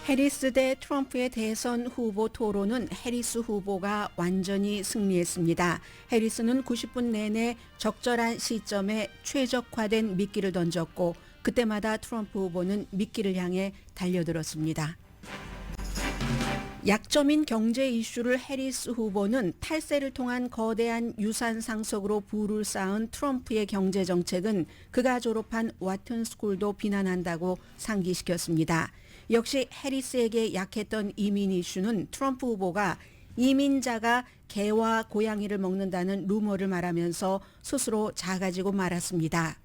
해리스 대 트럼프의 대선 후보 토론은 해리스 후보가 완전히 승리했습니다. 해리스는 90분 내내 적절한 시점에 최적화된 미끼를 던졌고 그때마다 트럼프 후보는 미끼를 향해 달려들었습니다. 약점인 경제 이슈를 해리스 후보는 탈세를 통한 거대한 유산 상속으로 부를 쌓은 트럼프의 경제 정책은 그가 졸업한 와튼 스쿨도 비난한다고 상기시켰습니다. 역시 해리스에게 약했던 이민 이슈는 트럼프 후보가 이민자가 개와 고양이를 먹는다는 루머를 말하면서 스스로 작아지고 말았습니다.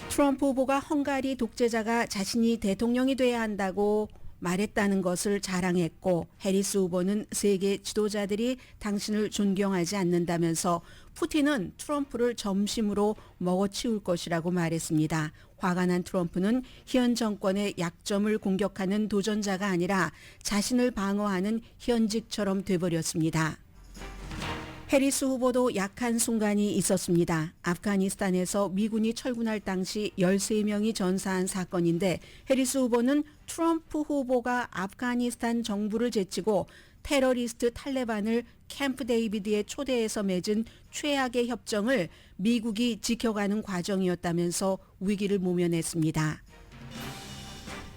트럼프 후보가 헝가리 독재자가 자신이 대통령이 돼야 한다고 말했다는 것을 자랑했고 해리스 후보는 세계 지도자들이 당신을 존경하지 않는다면서 푸틴은 트럼프를 점심으로 먹어치울 것이라고 말했습니다. 화가 난 트럼프는 현 정권의 약점을 공격하는 도전자가 아니라 자신을 방어하는 현직처럼 돼버렸습니다. 해리스 후보도 약한 순간이 있었습니다. 아프가니스탄에서 미군이 철군할 당시 13명이 전사한 사건인데 해리스 후보는 트럼프 후보가 아프가니스탄 정부를 제치고 테러리스트 탈레반을 캠프 데이비드에 초대해서 맺은 최악의 협정을 미국이 지켜가는 과정이었다면서 위기를 모면했습니다.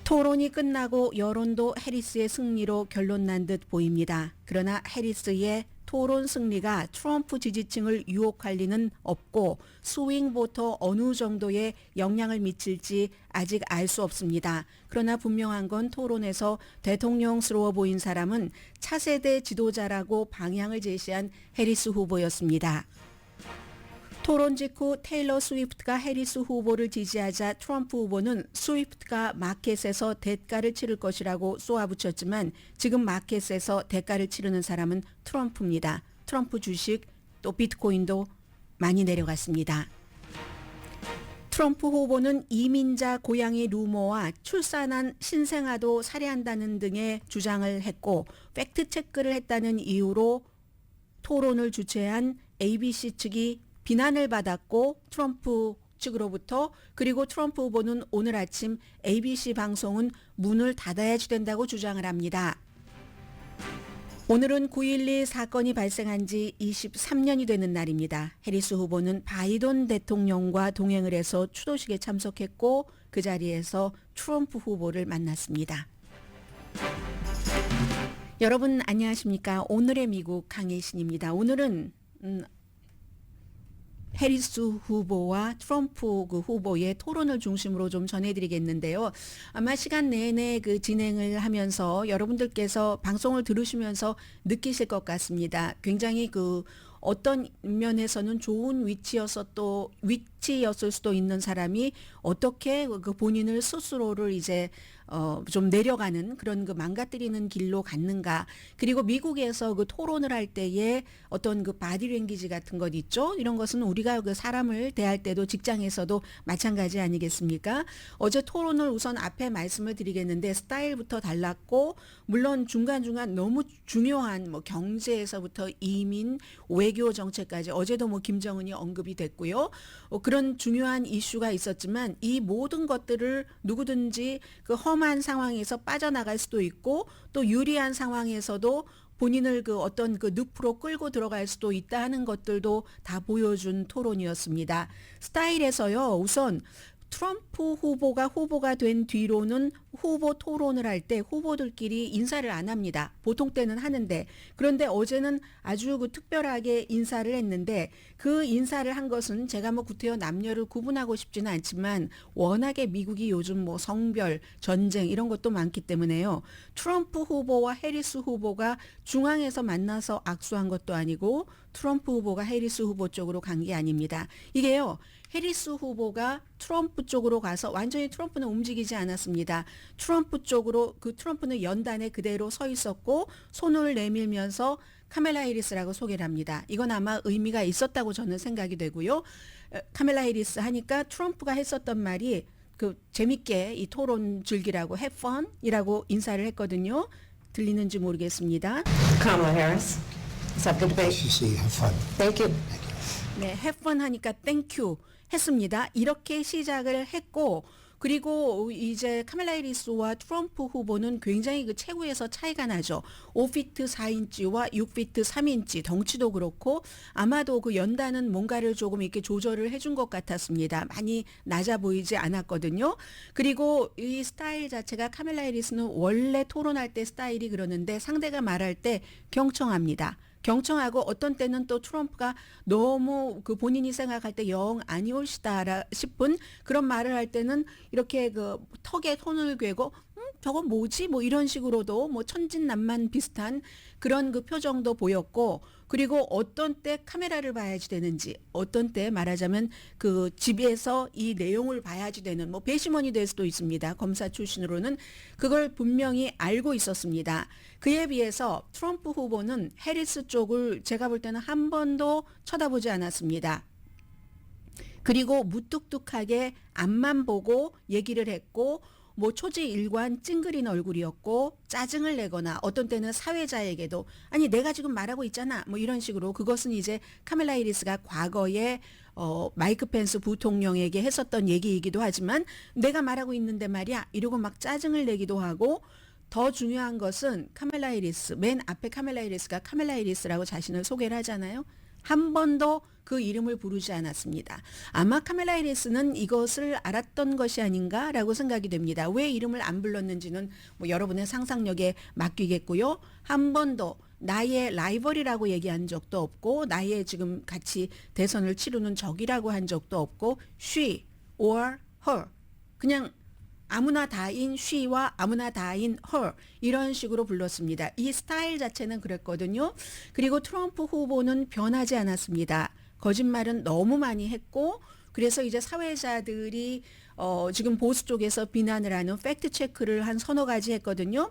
토론이 끝나고 여론도 해리스의 승리로 결론난 듯 보입니다. 그러나 해리스의 토론 승리가 트럼프 지지층을 유혹할 리는 없고 스윙 보터 어느 정도의 영향을 미칠지 아직 알 수 없습니다. 그러나 분명한 건 토론에서 대통령스러워 보인 사람은 차세대 지도자라고 방향을 제시한 해리스 후보였습니다. 토론 직후 테일러 스위프트가 해리스 후보를 지지하자 트럼프 후보는 스위프트가 마켓에서 대가를 치를 것이라고 쏘아붙였지만 지금 마켓에서 대가를 치르는 사람은 트럼프입니다. 트럼프 주식 또 비트코인도 많이 내려갔습니다. 트럼프 후보는 이민자 고양이 루머와 출산한 신생아도 살해한다는 등의 주장을 했고 팩트체크를 했다는 이유로 토론을 주최한 ABC 측이 비난을 받았고 트럼프 측으로부터 그리고 트럼프 후보는 오늘 아침 ABC 방송은 문을 닫아야지 된다고 주장을 합니다. 오늘은 9.11 사건이 발생한 지 23년이 되는 날입니다. 해리스 후보는 바이든 대통령과 동행을 해서 추도식에 참석했고 그 자리에서 트럼프 후보를 만났습니다. 여러분 안녕하십니까? 오늘의 미국 강혜신입니다. 오늘은 해리스 후보와 트럼프 그 후보의 토론을 중심으로 좀 전해드리겠는데요. 아마 시간 내내 그 진행을 하면서 여러분들께서 방송을 들으시면서 느끼실 것 같습니다. 굉장히 그 어떤 면에서는 좋은 위치였을 수도 있는 사람이 어떻게 그 본인을 스스로를 이제 좀 내려가는 그런 그 망가뜨리는 길로 갔는가. 그리고 미국에서 그 토론을 할 때에 어떤 그 바디랭귀지 같은 것 있죠. 이런 것은 우리가 그 사람을 대할 때도 직장에서도 마찬가지 아니겠습니까? 어제 토론을 우선 앞에 말씀을 드리겠는데 스타일부터 달랐고 물론 중간중간 너무 중요한 뭐 경제에서부터 이민, 외교 정책까지 어제도 뭐 김정은이 언급이 됐고요. 그런 중요한 이슈가 있었지만 이 모든 것들을 누구든지 그 험한 상황에서 빠져나갈 수도 있고 또 유리한 상황에서도 본인을 그 어떤 그 늪으로 끌고 들어갈 수도 있다 하는 것들도 다 보여준 토론이었습니다. 스타일에서요. 우선 트럼프 후보가 된 뒤로는 후보 토론을 할 때 후보들끼리 인사를 안 합니다. 보통 때는 하는데 그런데 어제는 아주 그 특별하게 인사를 했는데 그 인사를 한 것은 제가 뭐 구태여 남녀를 구분하고 싶지는 않지만 워낙에 미국이 요즘 뭐 성별, 전쟁 이런 것도 많기 때문에요. 트럼프 후보와 해리스 후보가 중앙에서 만나서 악수한 것도 아니고 트럼프 후보가 해리스 후보 쪽으로 간 게 아닙니다. 이게요. 해리스 후보가 트럼프 쪽으로 가서 완전히 트럼프는 움직이지 않았습니다. 트럼프 쪽으로 그 트럼프는 연단에 그대로 서 있었고 손을 내밀면서 카멜라 해리스라고 소개를 합니다. 이건 아마 의미가 있었다고 저는 생각이 되고요. 카멜라 해리스 하니까 트럼프가 했었던 말이 그 재밌게 이 토론 즐기라고 have fun이라고 인사를 했거든요. 들리는지 모르겠습니다. Kamala Harris. Let's have the debate. have fun. Thank you. 네, have fun 하니까 땡큐 했습니다. 이렇게 시작을 했고 그리고 이제 카멜라 해리스와 트럼프 후보는 굉장히 그 체구에서 차이가 나죠. 5피트 4인치와 6피트 3인치 덩치도 그렇고 아마도 그 연단은 뭔가를 조금 이렇게 조절을 해준 것 같았습니다. 많이 낮아 보이지 않았거든요. 그리고 이 스타일 자체가 카멜라 해리스는 원래 토론할 때 스타일이 그러는데 상대가 말할 때 경청합니다. 경청하고 어떤 때는 또 트럼프가 너무 그 본인이 생각할 때 영 아니올시다 싶은 그런 말을 할 때는 이렇게 그 턱에 손을 괴고 저건 뭐지? 뭐 이런 식으로도 뭐 천진난만 비슷한 그런 그 표정도 보였고 그리고 어떤 때 카메라를 봐야지 되는지 어떤 때 말하자면 그 집에서 이 내용을 봐야지 되는 뭐 배심원이 될 수도 있습니다. 검사 출신으로는 그걸 분명히 알고 있었습니다. 그에 비해서 트럼프 후보는 해리스 쪽을 제가 볼 때는 한 번도 쳐다보지 않았습니다. 그리고 무뚝뚝하게 앞만 보고 얘기를 했고 뭐 초지일관 찡그린 얼굴이었고 짜증을 내거나 어떤 때는 사회자에게도 아니 내가 지금 말하고 있잖아 뭐 이런 식으로 그것은 이제 카멜라 해리스가 과거에 마이크 펜스 부통령에게 했었던 얘기이기도 하지만 내가 말하고 있는데 말이야 이러고 막 짜증을 내기도 하고 더 중요한 것은 카멜라 해리스 맨 앞에 카멜라 해리스가 카멜라 해리스라고 자신을 소개를 하잖아요. 한 번도 그 이름을 부르지 않았습니다. 아마 카멜라 해리스는 이것을 알았던 것이 아닌가라고 생각이 됩니다. 왜 이름을 안 불렀는지는 뭐 여러분의 상상력에 맡기겠고요. 한 번도 나의 라이벌이라고 얘기한 적도 없고 나의 지금 같이 대선을 치르는 적이라고 한 적도 없고 she or her 그냥 아무나 다인 she와 아무나 다인 her 이런 식으로 불렀습니다. 이 스타일 자체는 그랬거든요. 그리고 트럼프 후보는 변하지 않았습니다. 거짓말은 너무 많이 했고 그래서 이제 사회자들이 지금 보수 쪽에서 비난을 하는 팩트 체크를 한 서너 가지 했거든요.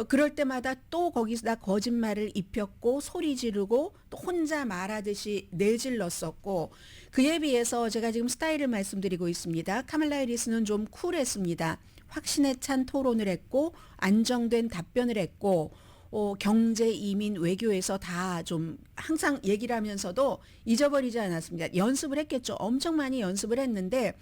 그럴 때마다 또 거기다 거짓말을 입혔고 소리 지르고 또 혼자 말하듯이 내질렀었고 그에 비해서 제가 지금 스타일을 말씀드리고 있습니다. 카멜라 해리스는 좀 쿨했습니다. 확신에 찬 토론을 했고 안정된 답변을 했고 경제, 이민, 외교에서 다 좀 항상 얘기를 하면서도 잊어버리지 않았습니다. 연습을 했겠죠. 엄청 많이 연습을 했는데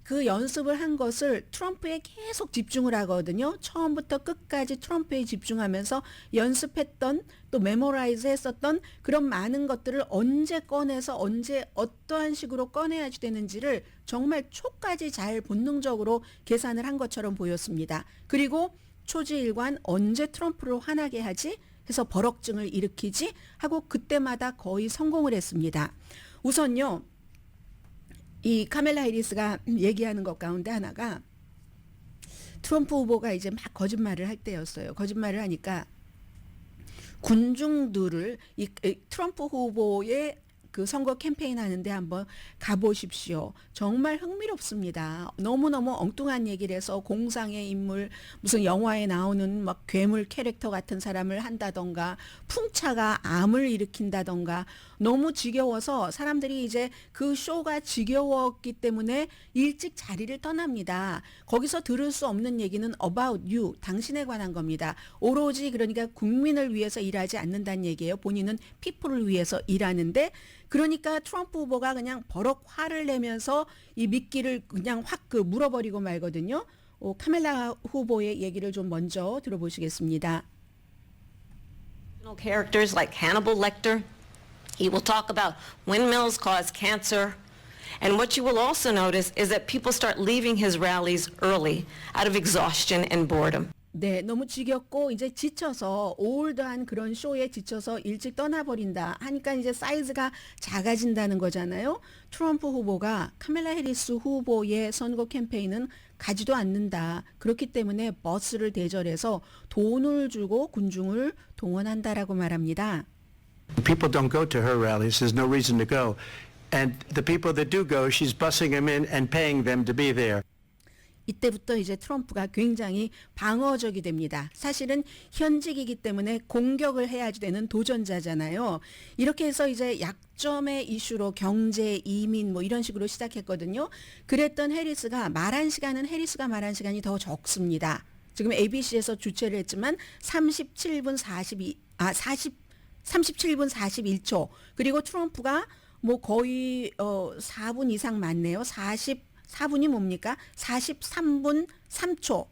그 연습을 한 것을 트럼프에 계속 집중을 하거든요. 처음부터 끝까지 트럼프에 집중하면서 연습했던 또 메모라이즈 했었던 그런 많은 것들을 언제 꺼내서 언제 어떠한 식으로 꺼내야지 되는지를 정말 초까지 잘 본능적으로 계산을 한 것처럼 보였습니다. 그리고 초지일관 언제 트럼프를 화나게 하지? 해서 버럭증을 일으키지? 하고 그때마다 거의 성공을 했습니다. 우선요. 이 카멜라 해리스가 얘기하는 것 가운데 하나가 트럼프 후보가 이제 막 거짓말을 할 때였어요. 거짓말을 하니까 군중들을 이 트럼프 후보의 그 선거 캠페인 하는데 한번 가보십시오. 정말 흥미롭습니다. 너무너무 엉뚱한 얘기를 해서 공상의 인물, 무슨 영화에 나오는 막 괴물 캐릭터 같은 사람을 한다던가 풍차가 암을 일으킨다던가 너무 지겨워서 사람들이 이제 그 쇼가 지겨웠기 때문에 일찍 자리를 떠납니다. 거기서 들을 수 없는 얘기는 about you, 당신에 관한 겁니다. 오로지 그러니까 국민을 위해서 일하지 않는다는 얘기예요. 본인은 people을 위해서 일하는데 그러니까 트럼프 후보가 그냥 버럭 화를 내면서 이 미끼를 그냥 확 그 물어버리고 말거든요. 카멜라 후보의 얘기를 좀 먼저 들어보시겠습니다. Characters like Hannibal Lecter. He will talk about windmills cause cancer. And what you will also notice is that people start leaving his rallies early out of exhaustion and boredom. 네, 너무 지겹고 이제 지쳐서 올드한 그런 쇼에 지쳐서 일찍 떠나버린다 하니까 이제 사이즈가 작아진다는 거잖아요. 트럼프 후보가 카멜라 해리스 후보의 선거 캠페인은 가지도 않는다. 그렇기 때문에 버스를 대절해서 돈을 주고 군중을 동원한다라고 말합니다. People don't go to her rallies. There's no reason to go. And the people that do go, she's bussing them in and paying them to be there. 이때부터 이제 트럼프가 굉장히 방어적이 됩니다. 사실은 현직이기 때문에 공격을 해야지 되는 도전자잖아요. 이렇게 해서 이제 약점의 이슈로 경제, 이민 뭐 이런 식으로 시작했거든요. 그랬던 해리스가 말한 시간은 해리스가 말한 시간이 더 적습니다. 지금 ABC에서 주최를 했지만 37분 41초. 그리고 트럼프가 뭐 거의 4분 이상 맞네요. 4분이 뭡니까? 43분 3초.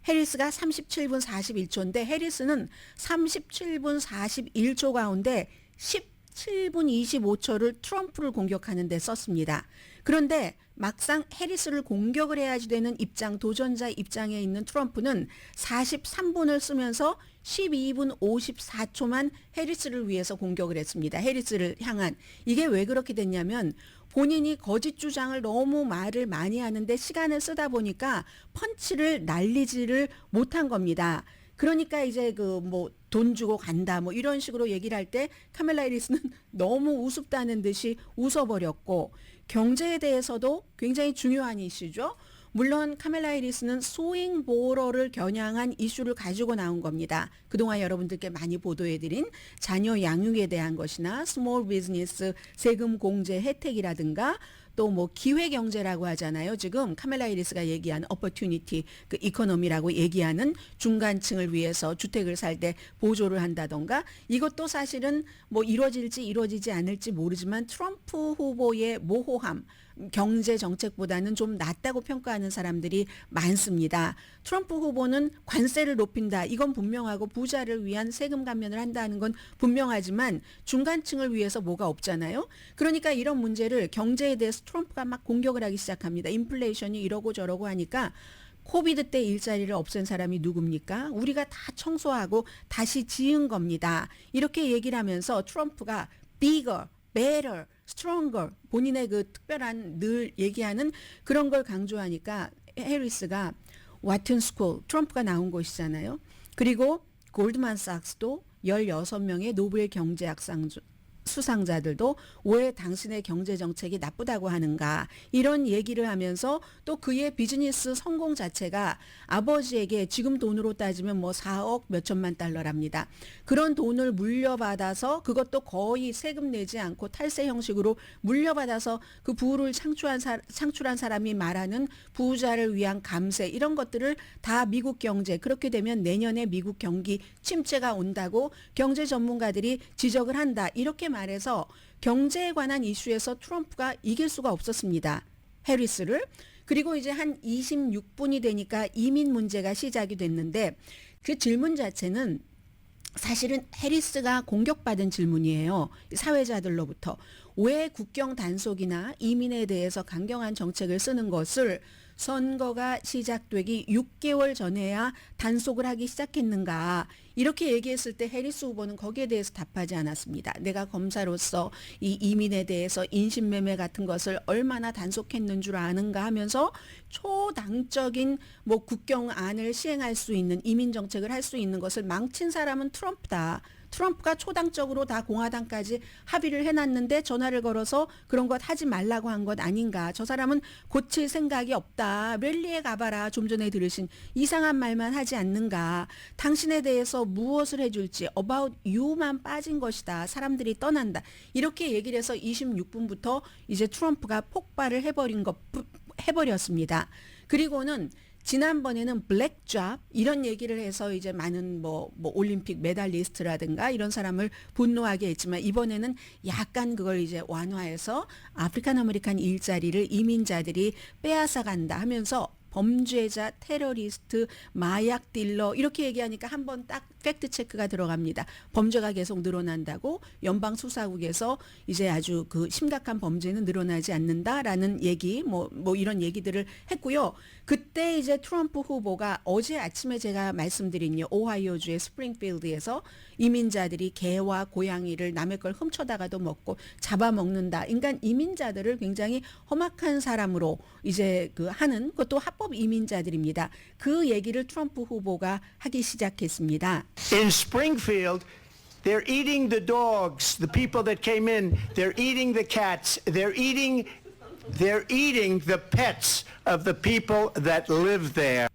해리스가 37분 41초인데 해리스는 37분 41초 가운데 17분 25초를 트럼프를 공격하는 데 썼습니다. 그런데 막상 해리스를 공격을 해야지 되는 입장, 도전자 입장에 있는 트럼프는 43분을 쓰면서 12분 54초만 해리스를 위해서 공격을 했습니다. 해리스를 향한. 이게 왜 그렇게 됐냐면 본인이 거짓 주장을 너무 말을 많이 하는데 시간을 쓰다 보니까 펀치를 날리지를 못한 겁니다. 그러니까 이제 그 뭐 돈 주고 간다 뭐 이런 식으로 얘기를 할 때 카멜라 해리스는 너무 우습다는 듯이 웃어버렸고 경제에 대해서도 굉장히 중요한 이슈죠. 물론 카멜라 해리스는 스윙 보러를 겨냥한 이슈를 가지고 나온 겁니다. 그동안 여러분들께 많이 보도해드린 자녀 양육에 대한 것이나 스몰 비즈니스 세금 공제 혜택이라든가 또 뭐 기회 경제라고 하잖아요. 지금 카멜라 해리스가 얘기하는 opportunity, 그 이코노미라고 얘기하는 중간층을 위해서 주택을 살 때 보조를 한다던가 이것도 사실은 뭐 이루어질지 이루어지지 않을지 모르지만 트럼프 후보의 모호함, 경제 정책보다는 좀 낫다고 평가하는 사람들이 많습니다. 트럼프 후보는 관세를 높인다. 이건 분명하고 부자를 위한 세금 감면을 한다는 건 분명하지만 중간층을 위해서 뭐가 없잖아요. 그러니까 이런 문제를 경제에 대해서 트럼프가 막 공격을 하기 시작합니다. 인플레이션이 이러고 저러고 하니까 코비드 때 일자리를 없앤 사람이 누굽니까? 우리가 다 청소하고 다시 지은 겁니다. 이렇게 얘기를 하면서 트럼프가 bigger, better, stronger 본인의 그 특별한 늘 얘기하는 그런 걸 강조하니까 해리스가 와튼 스쿨 트럼프가 나온 곳이잖아요. 그리고 골드만삭스도 16명의 노벨 경제학 수상자들도 왜 당신의 경제 정책이 나쁘다고 하는가 이런 얘기를 하면서 또 그의 비즈니스 성공 자체가 아버지에게 지금 돈으로 따지면 뭐 4억 몇천만 달러랍니다. 그런 돈을 물려받아서 그것도 거의 세금 내지 않고 탈세 형식으로 물려받아서 그 부를 창출한 사람이 말하는 부자를 위한 감세 이런 것들을 다 미국 경제 그렇게 되면 내년에 미국 경기 침체가 온다고 경제 전문가들이 지적을 한다. 이렇게 말해서 경제에 관한 이슈에서 트럼프가 이길 수가 없었습니다. 해리스를. 그리고 이제 한 26분이 되니까 이민 문제가 시작이 됐는데 그 질문 자체는 사실은 해리스가 공격받은 질문이에요. 사회자들로부터. 왜 국경 단속이나 이민에 대해서 강경한 정책을 쓰는 것을 선거가 시작되기 6개월 전에야 단속을 하기 시작했는가. 이렇게 얘기했을 때 해리스 후보는 거기에 대해서 답하지 않았습니다. 내가 검사로서 이 이민에 대해서 인신매매 같은 것을 얼마나 단속했는 줄 아는가 하면서 초당적인 뭐 국경안을 시행할 수 있는 이민 정책을 할 수 있는 것을 망친 사람은 트럼프다. 트럼프가 초당적으로 다 공화당까지 합의를 해놨는데 전화를 걸어서 그런 것 하지 말라고 한 것 아닌가. 저 사람은 고칠 생각이 없다. 랠리에 가봐라. 좀 전에 들으신 이상한 말만 하지 않는가. 당신에 대해서 무엇을 해줄지 about you만 빠진 것이다. 사람들이 떠난다. 이렇게 얘기를 해서 26분부터 이제 트럼프가 폭발을 해버렸습니다. 그리고는 지난번에는 블랙잡 이런 얘기를 해서 이제 많은 뭐 올림픽 메달리스트라든가 이런 사람을 분노하게 했지만 이번에는 약간 그걸 이제 완화해서 아프리칸 아메리칸 일자리를 이민자들이 빼앗아 간다 하면서 범죄자, 테러리스트, 마약 딜러 이렇게 얘기하니까 한번 딱 팩트 체크가 들어갑니다. 범죄가 계속 늘어난다고 연방 수사국에서 이제 아주 그 심각한 범죄는 늘어나지 않는다라는 얘기 뭐 이런 얘기들을 했고요. 그때 이제 트럼프 후보가 어제 아침에 제가 말씀드린 오하이오주의 스프링필드에서 이민자들이 개와 고양이를 남의 걸 훔쳐다가도 먹고 잡아먹는다. 그러니까 이민자들을 굉장히 험악한 사람으로 이제 그 하는 그것도 합법 이민자들입니다. 그 얘기를 트럼프 후보가 하기 시작했습니다. In Springfield, they're eating the dogs, the people that came in. They're eating the cats. They're eating the pets of the people that live there.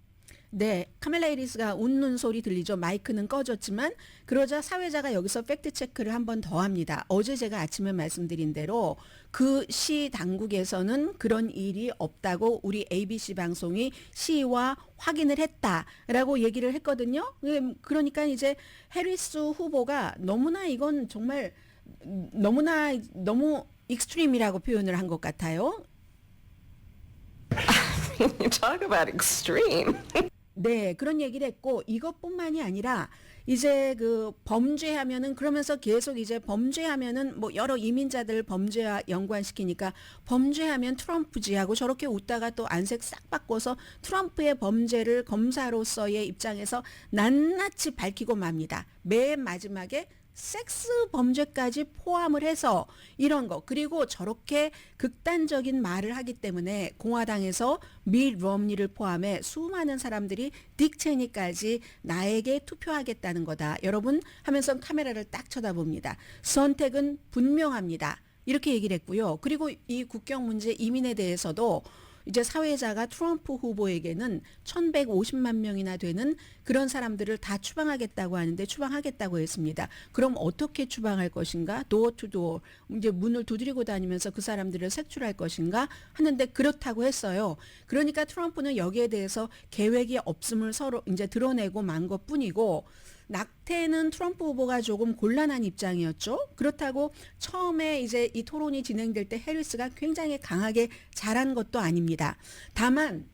네, 카멜라 해리스가 웃는 소리 들리죠. 마이크는 꺼졌지만 그러자 사회자가 여기서 팩트 체크를 한 번 더 합니다. 어제 제가 아침에 말씀드린 대로 그 시 당국에서는 그런 일이 없다고 우리 ABC 방송이 시와 확인을 했다라고 얘기를 했거든요. 그러니까 이제 해리스 후보가 너무나 이건 정말 너무 익스트림이라고 표현을 한 것 같아요. You talk about extreme. 네, 그런 얘기를 했고 이것뿐만이 아니라 이제 그 범죄하면은 그러면서 계속 이제 범죄하면은 뭐 여러 이민자들 범죄와 연관시키니까 범죄하면 트럼프지 하고 저렇게 웃다가 또 안색 싹 바꿔서 트럼프의 범죄를 검사로서의 입장에서 낱낱이 밝히고 맙니다. 맨 마지막에 섹스 범죄까지 포함을 해서 이런 거 그리고 저렇게 극단적인 말을 하기 때문에 공화당에서 밋 romney를 포함해 수많은 사람들이 딕 체니까지 나에게 투표하겠다는 거다. 여러분 하면서 카메라를 딱 쳐다봅니다. 선택은 분명합니다. 이렇게 얘기를 했고요. 그리고 이 국경 문제 이민에 대해서도 이제 사회자가 트럼프 후보에게는 1150만 명이나 되는 그런 사람들을 다 추방하겠다고 하는데 추방하겠다고 했습니다. 그럼 어떻게 추방할 것인가? 도어 투 도어. 이제 문을 두드리고 다니면서 그 사람들을 색출할 것인가? 하는데 그렇다고 했어요. 그러니까 트럼프는 여기에 대해서 계획이 없음을 서로 이제 드러내고 만 것뿐이고 낙태는 트럼프 후보가 조금 곤란한 입장이었죠. 그렇다고 처음에 이제 이 토론이 진행될 때 해리스가 굉장히 강하게 잘한 것도 아닙니다. 다만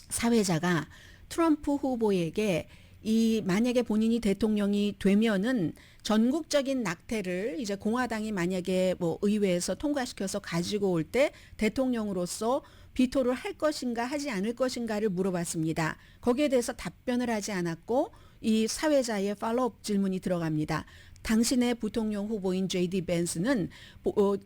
사회자가 트럼프 후보에게 이 만약에 본인이 대통령이 되면은 전국적인 낙태를 이제 공화당이 만약에 뭐 의회에서 통과시켜서 가지고 올 때 대통령으로서 비토를 할 것인가 하지 않을 것인가를 물어봤습니다. 거기에 대해서 답변을 하지 않았고 이 사회자의 팔로업 질문이 들어갑니다. 당신의 부통령 후보인 J.D. 벤스는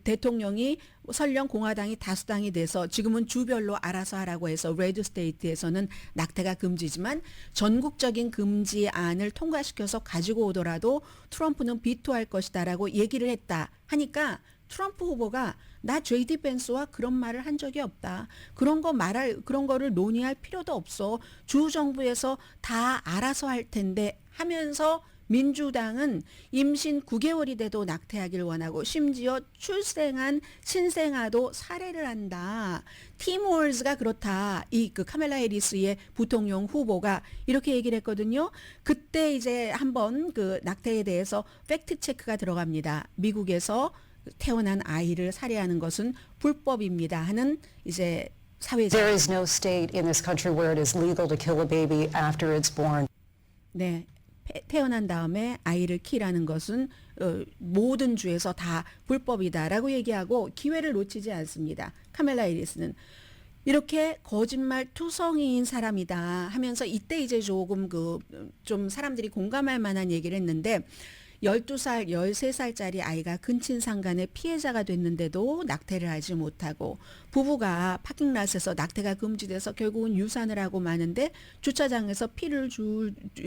대통령이 설령 공화당이 다수당이 돼서 지금은 주별로 알아서 하라고 해서 레드 스테이트에서는 낙태가 금지지만 전국적인 금지안을 통과시켜서 가지고 오더라도 트럼프는 비토할 것이다라고 얘기를 했다 하니까 트럼프 후보가 나 J.D. 벤스와 그런 말을 한 적이 없다. 그런 거를 논의할 필요도 없어. 주 정부에서 다 알아서 할 텐데 하면서 민주당은 임신 9개월이 돼도 낙태하길 원하고 심지어 출생한 신생아도 살해를 한다. 팀 월즈가 그렇다. 그 카멜라 해리스의 부통령 후보가 이렇게 얘기를 했거든요. 그때 이제 한번 그 낙태에 대해서 팩트 체크가 들어갑니다. 미국에서 태어난 아이를 살해하는 것은 불법입니다 하는 이제 사회자. There is no state in this country where it is legal to kill a baby after it's born. 네. 태어난 다음에 아이를 키라는 것은 모든 주에서 다 불법이다라고 얘기하고 기회를 놓치지 않습니다. 카멜라 해리스는 이렇게 거짓말 투성이인 사람이다 하면서 이때 이제 조금 좀 사람들이 공감할 만한 얘기를 했는데 12살, 13살짜리 아이가 근친상간의 피해자가 됐는데도 낙태를 하지 못하고 부부가 파킹랏에서 낙태가 금지돼서 결국은 유산을 하고 마는데 주차장에서 피를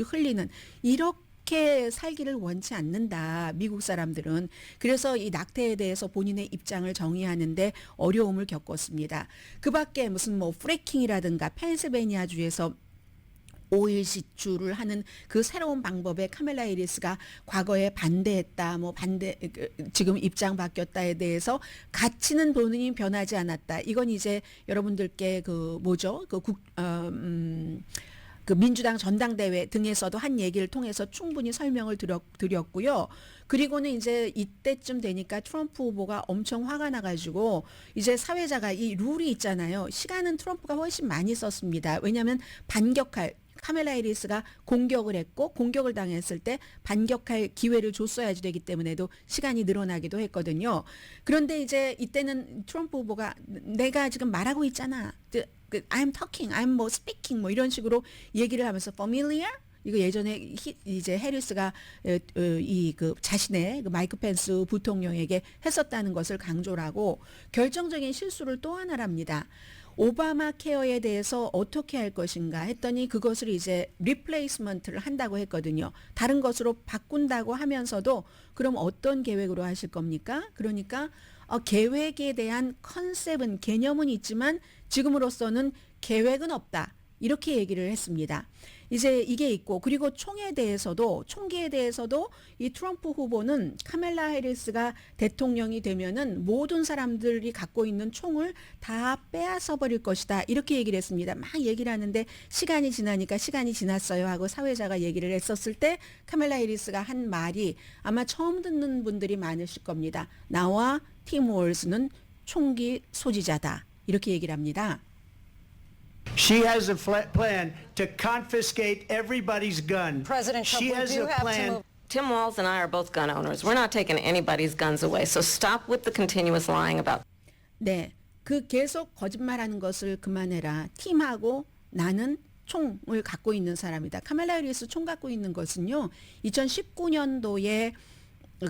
흘리는 이렇게 살기를 원치 않는다. 미국 사람들은. 그래서 이 낙태에 대해서 본인의 입장을 정의하는데 어려움을 겪었습니다. 그 밖에 무슨 뭐 프래킹이라든가 펜실베니아주에서 오일 시추를 하는 그 새로운 방법에 카멜라 해리스가 과거에 반대했다, 지금 입장 바뀌었다에 대해서 가치는 본인이 변하지 않았다. 이건 이제 여러분들께 그 민주당 전당대회 등에서도 한 얘기를 통해서 충분히 설명을 드렸고요. 그리고는 이제 이때쯤 되니까 트럼프 후보가 엄청 화가 나가지고 이제 사회자가 이 룰이 있잖아요. 시간은 트럼프가 훨씬 많이 썼습니다. 왜냐하면 카멜라 해리스가 공격을 했고 공격을 당했을 때 반격할 기회를 줬어야지 되기 때문에도 시간이 늘어나기도 했거든요. 그런데 이제 이때는 트럼프 후보가 내가 지금 말하고 있잖아. I'm talking, I'm speaking 이런 식으로 얘기를 하면서 familiar? 이거 예전에 이제 해리스가 자신의 마이크 펜스 부통령에게 했었다는 것을 강조를 하고 결정적인 실수를 또 하나 합니다. 오바마 케어에 대해서 어떻게 할 것인가 했더니 그것을 이제 리플레이스먼트를 한다고 했거든요. 다른 것으로 바꾼다고 하면서도 그럼 어떤 계획으로 하실 겁니까? 그러니까 계획에 대한 컨셉은 개념은 있지만 지금으로서는 계획은 없다. 이렇게 얘기를 했습니다. 이제 이게 있고 그리고 총기에 대해서도 이 트럼프 후보는 카멜라 해리스가 대통령이 되면은 모든 사람들이 갖고 있는 총을 다 빼앗아 버릴 것이다. 이렇게 얘기를 했습니다. 막 얘기를 하는데 시간이 지나니까 시간이 지났어요 하고 사회자가 얘기를 했었을 때 카멜라 해리스가 한 말이 아마 처음 듣는 분들이 많으실 겁니다. 나와 팀 월즈는 총기 소지자다. 이렇게 얘기를 합니다. She has a plan to confiscate everybody's gun. President Trump, she we has do a have to plan. move. Tim Walz and I are both gun owners. We're not taking anybody's guns away. So stop with the continuous lying about. 네, 그 계속 거짓말하는 것을 그만해라. 팀하고 나는 총을 갖고 있는 사람이다. 카말라 해리스 총 갖고 있는 것은요. 2019년도에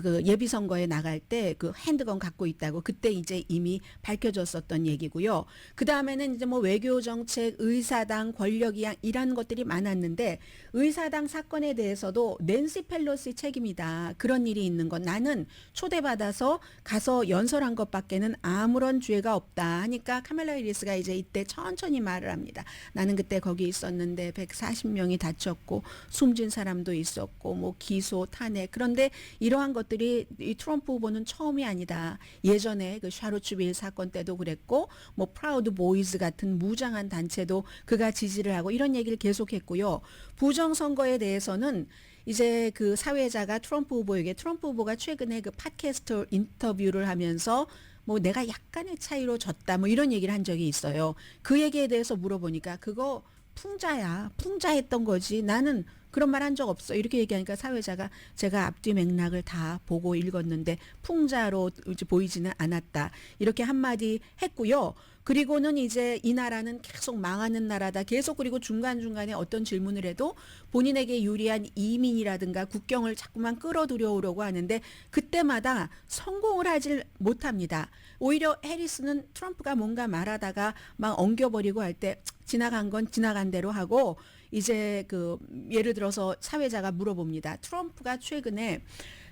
그 예비 선거에 나갈 때 그 핸드건 갖고 있다고 그때 이제 이미 밝혀졌었던 얘기고요. 그 다음에는 이제 뭐 외교 정책, 의사당, 권력이양 이런 것들이 많았는데 의사당 사건에 대해서도 낸시 펠로시 책임이다. 그런 일이 있는 건 나는 초대받아서 가서 연설한 것밖에는 아무런 죄가 없다 하니까 카말라 해리스가 이제 이때 천천히 말을 합니다. 나는 그때 거기 있었는데 140명이 다쳤고 숨진 사람도 있었고 뭐 기소, 탄핵 그런데 이러한 것들이 이 트럼프 후보는 처음이 아니다. 예전에 그 샤르츠빌 사건 때도 그랬고 뭐 프라우드 보이즈 같은 무장한 단체도 그가 지지를 하고 이런 얘기를 계속했고요. 부정선거에 대해서는 이제 그 사회자가 트럼프 후보에게 트럼프 후보가 최근에 그 팟캐스트 인터뷰를 하면서 뭐 내가 약간의 차이로 졌다 뭐 이런 얘기를 한 적이 있어요. 그 얘기에 대해서 물어보니까 그거 풍자야. 풍자했던 거지. 나는 그런 말 한 적 없어. 이렇게 얘기하니까 사회자가 제가 앞뒤 맥락을 다 보고 읽었는데 풍자로 보이지는 않았다. 이렇게 한마디 했고요. 그리고는 이제 이 나라는 계속 망하는 나라다. 계속 그리고 중간중간에 어떤 질문을 해도 본인에게 유리한 이민이라든가 국경을 자꾸만 끌어들여오려고 하는데 그때마다 성공을 하질 못합니다. 오히려 해리스는 트럼프가 뭔가 말하다가 막 엉겨버리고 할 때 지나간 건 지나간 대로 하고 이제 그 예를 들어서 사회자가 물어봅니다. 트럼프가 최근에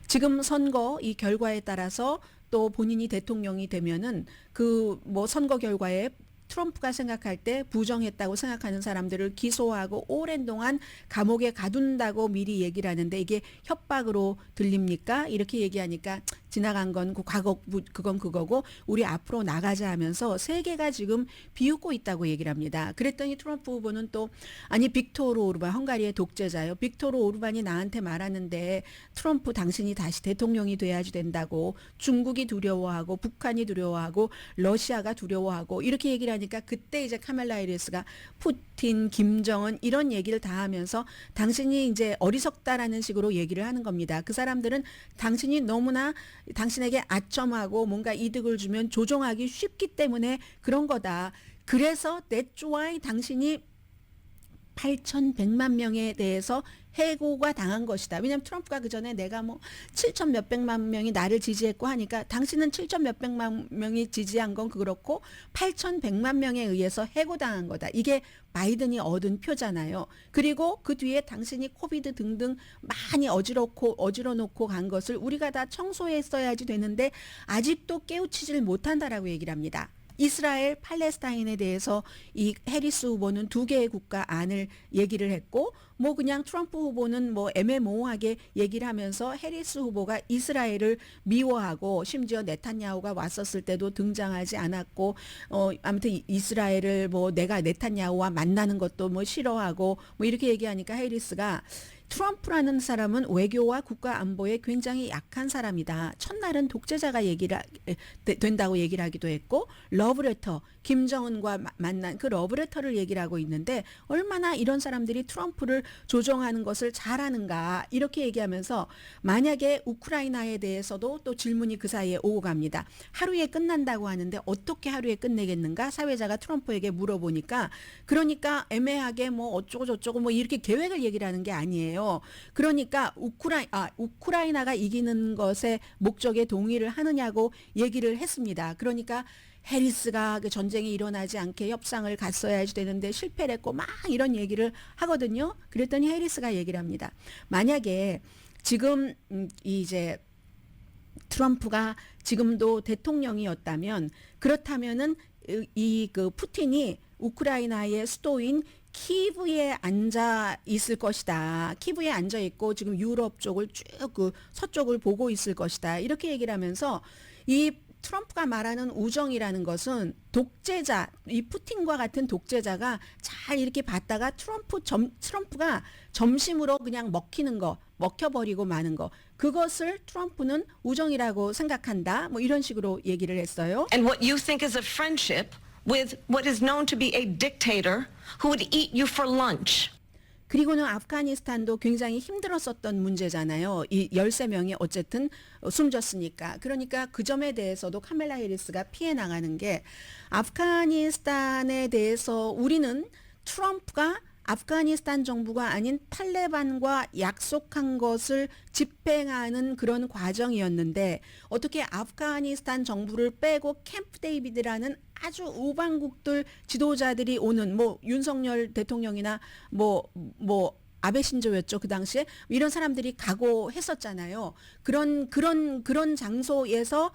지금 선거 이 결과에 따라서 또 본인이 대통령이 되면은 그 뭐 선거 결과에 트럼프가 생각할 때 부정했다고 생각하는 사람들을 기소하고 오랜 동안 감옥에 가둔다고 미리 얘기를 하는데 이게 협박으로 들립니까? 이렇게 얘기하니까 지나간 건 그 과거 그건 그거고 우리 앞으로 나가자 하면서 세계가 지금 비웃고 있다고 얘기를 합니다. 그랬더니 트럼프 후보는 또 아니 빅토르 오르반 헝가리의 독재자요. 빅토르 오르반이 나한테 말하는데 트럼프 당신이 다시 대통령이 돼야지 된다고 중국이 두려워하고 북한이 두려워하고 러시아가 두려워하고 이렇게 얘기를 하니까 그때 이제 카말라 해리스가 푸틴, 김정은 이런 얘기를 다 하면서 당신이 이제 어리석다라는 식으로 얘기를 하는 겁니다. 그 사람들은 당신이 너무나 당신에게 아첨하고 뭔가 이득을 주면 조종하기 쉽기 때문에 그런 거다. 그래서 that's why 당신이 8,100만 명에 대해서 해고가 당한 것이다. 왜냐하면 트럼프가 그전에 내가 뭐 7천 몇백만 명이 나를 지지했고 하니까 당신은 7천 몇백만 명이 지지한 건 그렇고 8,100만 명에 의해서 해고당한 거다. 이게 바이든이 얻은 표잖아요. 그리고 그 뒤에 당신이 코비드 등등 많이 어지러놓고 간 것을 우리가 다 청소했어야지 되는데 아직도 깨우치질 못한다라고 얘기를 합니다. 이스라엘, 팔레스타인에 대해서 이 해리스 후보는 두 개의 국가 안을 얘기를 했고 뭐 그냥 트럼프 후보는 뭐 애매모호하게 얘기를 하면서 해리스 후보가 이스라엘을 미워하고 심지어 네탄야후가 왔었을 때도 등장하지 않았고 아무튼 이스라엘을 뭐 내가 네탄야후와 만나는 것도 뭐 싫어하고 뭐 이렇게 얘기하니까 해리스가 트럼프라는 사람은 외교와 국가 안보에 굉장히 약한 사람이다. 첫날은 독재자가 된다고 얘기를 하기도 했고 러브레터, 김정은과 만난 그 러브레터를 얘기를 하고 있는데 얼마나 이런 사람들이 트럼프를 조종하는 것을 잘하는가 이렇게 얘기하면서 만약에 우크라이나에 대해서도 또 질문이 그 사이에 오고 갑니다. 하루에 끝난다고 하는데 어떻게 하루에 끝내겠는가? 사회자가 트럼프에게 물어보니까 그러니까 애매하게 뭐 어쩌고 저쩌고 뭐 이렇게 계획을 얘기를 하는 게 아니에요. 그러니까 우크라이나가 이기는 것에 목적에 동의를 하느냐고 얘기를 했습니다. 그러니까 해리스가 그 전쟁이 일어나지 않게 협상을 갔어야지 되는데 실패를 했고 막 이런 얘기를 하거든요. 그랬더니 해리스가 얘기를 합니다. 만약에 지금 이제 트럼프가 지금도 대통령이었다면 그렇다면은 이 그 푸틴이 우크라이나의 수도인 키브에 앉아 있을 것이다. 키브에 앉아 있고 지금 유럽 쪽을 쭉 그 서쪽을 보고 있을 것이다. 이렇게 얘기를 하면서 이 트럼프가 말하는 우정이라는 것은 독재자, 이 푸틴과 같은 독재자가 잘 이렇게 봤다가 트럼프가 점심으로 그냥 먹히는 거, 먹혀버리고 마는 거. 그것을 트럼프는 우정이라고 생각한다. 뭐 이런 식으로 얘기를 했어요. And what you think is a friendship with what is known to be a dictator who would eat you for lunch. 그리고는 아프가니스탄도 굉장히 힘들었었던 문제잖아요. 이 13명이 어쨌든 숨졌으니까. 그러니까 그 점에 대해서도 카멜라 해리스가 피해 나가는 게 아프가니스탄에 대해서 우리는 트럼프가 아프가니스탄 정부가 아닌 탈레반과 약속한 것을 집행하는 그런 과정이었는데 어떻게 아프가니스탄 정부를 빼고 캠프 데이비드라는 아주 우방국들 지도자들이 오는 뭐 윤석열 대통령이나 뭐 아베 신조였죠 그 당시에 이런 사람들이 가고 했었잖아요. 그런 장소에서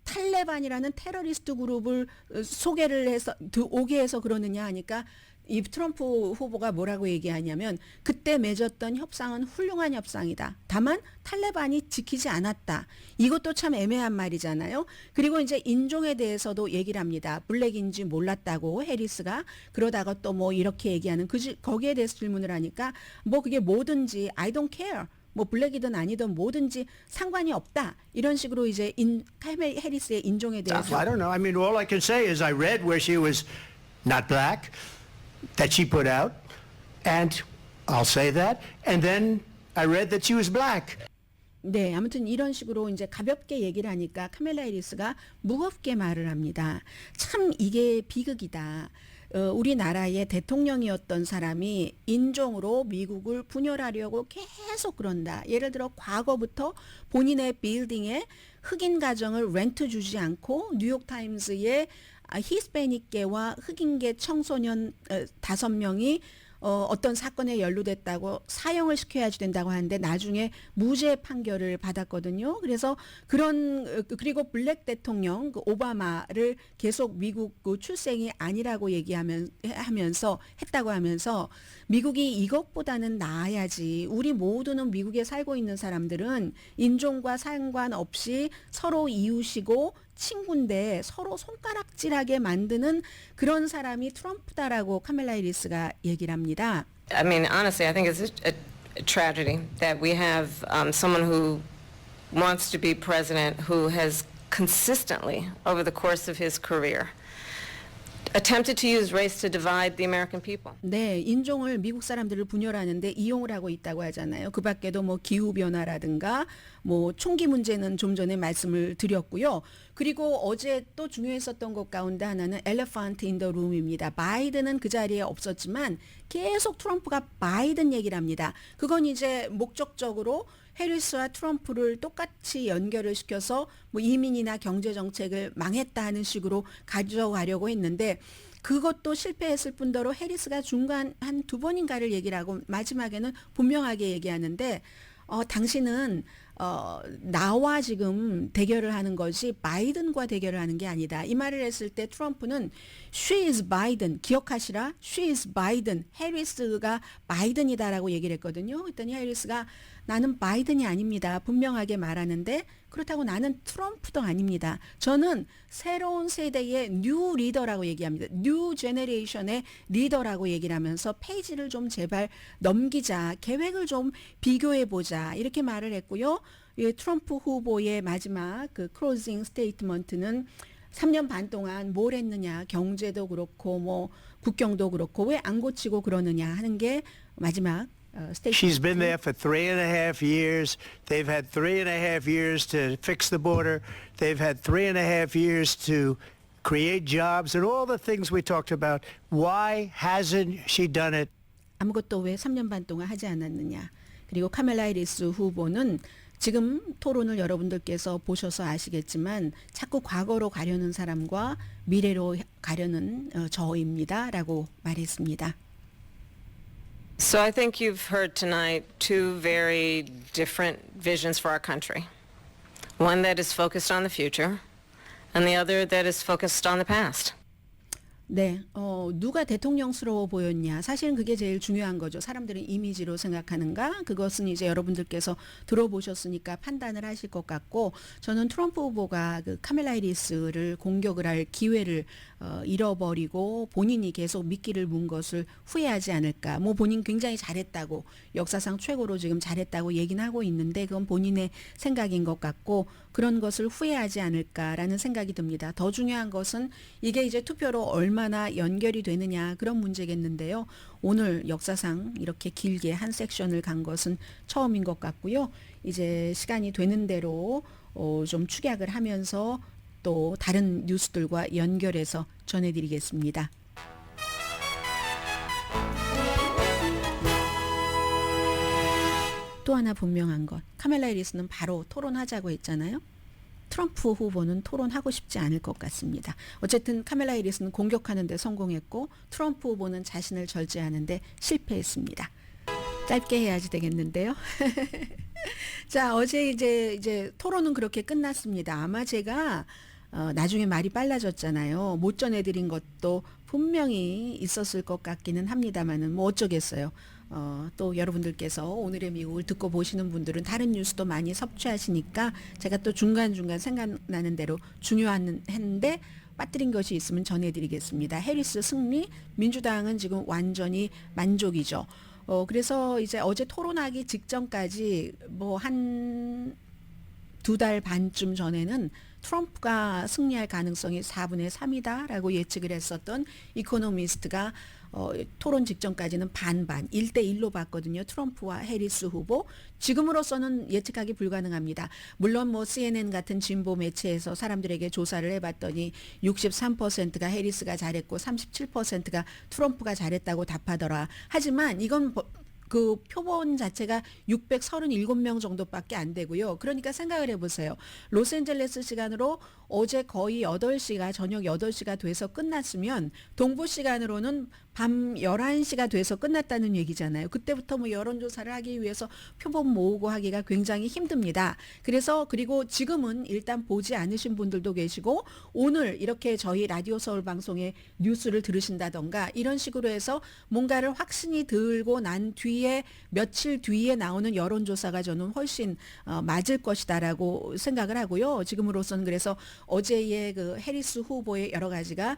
탈레반이라는 테러리스트 그룹을 소개를 해서 오게 해서 그러느냐 하니까 이 트럼프 후보가 뭐라고 얘기하냐면 그때 맺었던 협상은 훌륭한 협상이다. 다만 탈레반이 지키지 않았다. 이것도 참 애매한 말이잖아요. 그리고 이제 인종에 대해서도 얘기를 합니다. 블랙인지 몰랐다고 해리스가 그러다가 또 뭐 이렇게 얘기하는 거기에 대해서 질문을 하니까 뭐 그게 뭐든지 I don't care. 뭐 블랙이든 아니든 뭐든지 상관이 없다. 이런 식으로 이제 카멜라 해리스의 인종에 대해서 I don't know. I mean, all I can say is I read where she was not black, that she put out, and I'll say that. And then I read that she was black. 네, 아무튼 이런 식으로 이제 가볍게 얘기를 하니까 카멜라 해리스가 무겁게 말을 합니다. 참 이게 비극이다. 우리나라의 대통령이었던 사람이 인종으로 미국을 분열하려고 계속 그런다. 예를 들어 과거부터 본인의 빌딩에 흑인 가정을 렌트 주지 않고 뉴욕타임스에 히스패닉계와 흑인계 청소년 5명이 어떤 사건에 연루됐다고 사형을 시켜야지 된다고 하는데 나중에 무죄 판결을 받았거든요. 그래서 그리고 블랙 대통령 오바마를 계속 미국 출생이 아니라고 얘기하면서 했다고 하면서 미국이 이것보다는 나아야지. 우리 모두는 미국에 살고 있는 사람들은 인종과 상관없이 서로 이웃이고 친구인데 서로 손가락질하게 만드는 그런 사람이 트럼프다라고 카멜라 해리스가 얘기를 합니다. I mean, honestly, I think it's a tragedy that we have someone who wants to be president who has consistently, over the course of his career, attempted to use race to divide the American people. 네, 인종을 미국 사람들을 분열하는데 이용을 하고 있다고 하잖아요. 그 밖에도 뭐 기후 변화라든가 뭐 총기 문제는 좀 전에 말씀을 드렸고요. 그리고 어제 또 중요했었던 것 가운데 하나는 엘레펀트 인 더 룸입니다. 바이든은 그 자리에 없었지만 계속 트럼프가 바이든 얘기를 합니다. 그건 이제 목적적으로 해리스와 트럼프를 똑같이 연결을 시켜서 뭐 이민이나 경제 정책을 망했다 하는 식으로 가져가려고 했는데 그것도 실패했을 뿐더러 해리스가 중간 한 2번인가를 얘기를 하고 마지막에는 분명하게 얘기하는데 당신은 나와 지금 대결을 하는 것이 바이든과 대결을 하는 게 아니다. 이 말을 했을 때 트럼프는 she is Biden 기억하시라. she is Biden 해리스가 바이든이다라고 얘기를 했거든요. 그랬더니 해리스가 나는 바이든이 아닙니다. 분명하게 말하는데 그렇다고 나는 트럼프도 아닙니다. 저는 새로운 세대의 뉴 리더라고 얘기합니다. 뉴 제너레이션의 리더라고 얘기를 하면서 페이지를 좀 제발 넘기자. 계획을 좀 비교해보자. 이렇게 말을 했고요. 이 트럼프 후보의 마지막 그 클로징 스테이트먼트는 3년 반 동안 뭘 했느냐. 경제도 그렇고 뭐 국경도 그렇고 왜 안 고치고 그러느냐 하는 게 마지막 She's been there for 3.5 years. They've had 3.5 years to fix the border. They've had 3.5 years to create jobs and all the things we talked about. Why hasn't she done it? 아무것도 왜 3년 반 동안 하지 않았느냐. 그리고 카멜라 해리스 후보는 지금 토론을 여러분들께서 보셔서 아시겠지만 자꾸 과거로 가려는 사람과 미래로 가려는 저입니다. 라고 말했습니다. So I think you've heard tonight two very different visions for our country. One that is focused on the future and the other that is focused on the past. 네, 누가 대통령스러워 보였냐. 사실은 그게 제일 중요한 거죠. 사람들은 이미지로 생각하는가? 그것은 이제 여러분들께서 들어보셨으니까 판단을 하실 것 같고, 저는 트럼프 후보가 그 카멜라 해리스를 공격을 할 기회를 잃어버리고 본인이 계속 미끼를 문 것을 후회하지 않을까. 뭐 본인 굉장히 잘했다고, 역사상 최고로 지금 잘했다고 얘기는 하고 있는데 그건 본인의 생각인 것 같고, 그런 것을 후회하지 않을까라는 생각이 듭니다. 더 중요한 것은 이게 이제 투표로 얼마나 연결이 되느냐, 그런 문제겠는데요. 오늘 역사상 이렇게 길게 한 섹션을 간 것은 처음인 것 같고요. 이제 시간이 되는 대로 좀 축약을 하면서 또 다른 뉴스들과 연결해서 전해드리겠습니다. 또 하나 분명한 것, 카멜라 해리스는 바로 토론하자고 했잖아요. 트럼프 후보는 토론하고 싶지 않을 것 같습니다. 어쨌든 카멜라 해리스는 공격하는 데 성공했고 트럼프 후보는 자신을 절제하는 데 실패했습니다. 짧게 해야지 되겠는데요. 자, 어제 이제 토론은 그렇게 끝났습니다. 아마 제가 나중에 말이 빨라졌잖아요. 못 전해드린 것도 분명히 있었을 것 같기는 합니다만은 뭐 어쩌겠어요. 또 여러분들께서 오늘의 미국을 듣고 보시는 분들은 다른 뉴스도 많이 섭취하시니까 제가 또 중간중간 생각나는 대로 중요한 했는데 빠뜨린 것이 있으면 전해드리겠습니다. 해리스 승리, 민주당은 지금 완전히 만족이죠. 그래서 이제 어제 토론하기 직전까지 뭐 한 2달 반쯤 전에는 트럼프가 승리할 가능성이 4분의 3이다라고 예측을 했었던 이코노미스트가 토론 직전까지는 반반 1대1로 봤거든요. 트럼프와 해리스 후보. 지금으로서는 예측하기 불가능합니다. 물론 뭐 CNN 같은 진보 매체에서 사람들에게 조사를 해봤더니 63%가 해리스가 잘했고 37%가 트럼프가 잘했다고 답하더라. 하지만 이건 그 표본 자체가 637명 정도밖에 안 되고요. 그러니까 생각을 해보세요. 로스앤젤레스 시간으로 어제 거의 8시가 저녁 8시가 돼서 끝났으면 동부 시간으로는 밤 11시가 돼서 끝났다는 얘기잖아요. 그때부터 뭐 여론조사를 하기 위해서 표본 모으고 하기가 굉장히 힘듭니다. 그래서 그리고 지금은 일단 보지 않으신 분들도 계시고 오늘 이렇게 저희 라디오 서울 방송의 뉴스를 들으신다던가 이런 식으로 해서 뭔가를 확신이 들고 난 뒤에 며칠 뒤에 나오는 여론조사가 저는 훨씬 맞을 것이다라고 생각을 하고요. 지금으로서는 그래서 어제의 그 해리스 후보의 여러 가지가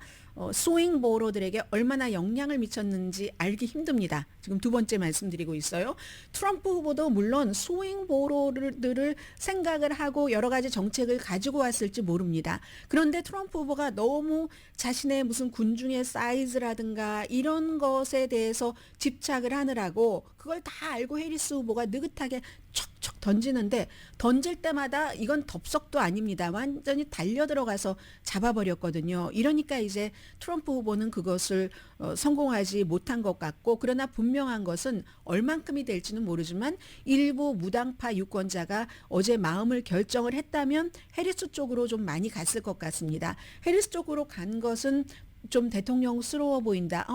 스윙 보러들에게 얼마나 영향을 미쳤는지 알기 힘듭니다. 지금 두 번째 말씀드리고 있어요. 트럼프 후보도 물론 스윙 보러들을 생각을 하고 여러 가지 정책을 가지고 왔을지 모릅니다. 그런데 트럼프 후보가 너무 자신의 무슨 군중의 사이즈라든가 이런 것에 대해서 집착을 하느라고 그걸 다 알고 해리스 후보가 느긋하게 척척 던지는데 던질 때마다 이건 덥석도 아닙니다. 완전히 달려 들어가서 잡아버렸거든요. 이러니까 이제 트럼프 후보는 그것을 성공하지 못한 것 같고 그러나 분명한 것은 얼만큼이 될지는 모르지만 일부 무당파 유권자가 어제 마음을 결정을 했다면 해리스 쪽으로 좀 많이 갔을 것 같습니다. 해리스 쪽으로 간 것은 좀 대통령스러워 보인다.